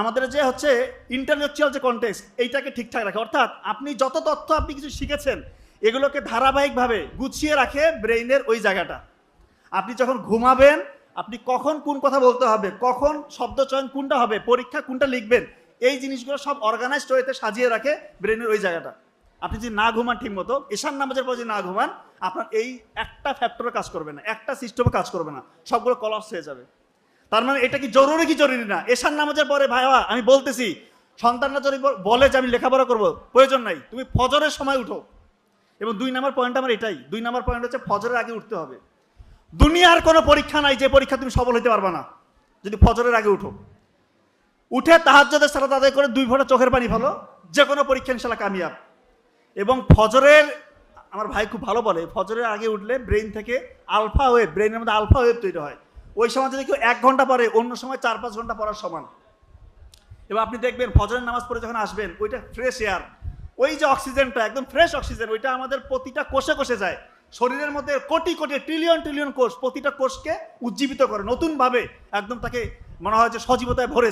আমাদের যে হচ্ছে ইন্টালেকচুয়াল যে কনটেক্সট এইটাকে ঠিকঠাক রাখে, অর্থাৎ আপনি যত তথ্য আপনি কিছু শিখেছেন এগুলোকে ধারাবাহিকভাবে গুছিয়ে রাখে ব্রেইনের ওই জায়গাটা। আপনি যখন ঘুমাবেন আপনি কখন কোন কথা বলতে হবে, কখন শব্দ চয়ন কোনটা হবে, পরীক্ষা কোনটা লিখবেন, এই জিনিসগুলো সব অর্গানাইজড ওয়েতে সাজিয়ে রাখে ব্রেনের ওই জায়গাটা। আপনি যদি না ঘুমান ঠিক মতো, এশার নামাজের পর যদি না ঘুমান, আপনার এই একটা ফ্যাক্টরে কাজ করবে না, একটা সিস্টেমে কাজ করবে না, সবগুলো কলাপস হয়ে যাবে। তার মানে এটা কি জরুরি কি জরুরি না? এশার নামাজের পরে ভাইয়া আমি বলতেছি, সন্তানরা যদি বলে যে আমি লেখাপড়া করবো, প্রয়োজন নাই, তুমি ফজরের সময় উঠো। এবং 2 নম্বর পয়েন্ট আমার এটাই, 2 নম্বর পয়েন্ট হচ্ছে ফজরের আগে উঠতে হবে। দুনিয়ার কোনো পরীক্ষা নাই যে পরীক্ষা তুমি সফল হতে পারবে না যদি ফজরের আগে উঠো। উঠে তাহাজ্জুদের সালাত আদায় করে 2 ফোঁটা চোখের পানি ফেলো, যে কোনো পরীক্ষা ইনশাআল্লাহ কামিয়াব। এবং ফজরের, আমার ভাই খুব ভালো বলে, ফজরের আগে উঠলে ব্রেন থেকে আলফা ওয়েভ, ব্রেনের মধ্যে আলফা ওয়েভ তৈরি হয়। ওই সময় যদি কেউ 1 ঘন্টা পরে, অন্য সময় 4-5 ঘন্টা পড়ার সমান। এবার আপনি দেখবেন ফজরের নামাজ পড়ে যখন আসবেন, ওইটা ফ্রেশ এয়ার, ওই যে অক্সিজেনটা একদম ফ্রেশ অক্সিজেন, ওইটা আমাদের প্রতিটা কোষে কোষে যায়। শরীরের মধ্যে কোটি কোটি ট্রিলিয়ন ট্রিলিয়ন কোষ, প্রতিটা কোষকে উজ্জীবিত করে নতুনভাবে, একদম তাকে মনে হয় যে সজীবতায় ভরে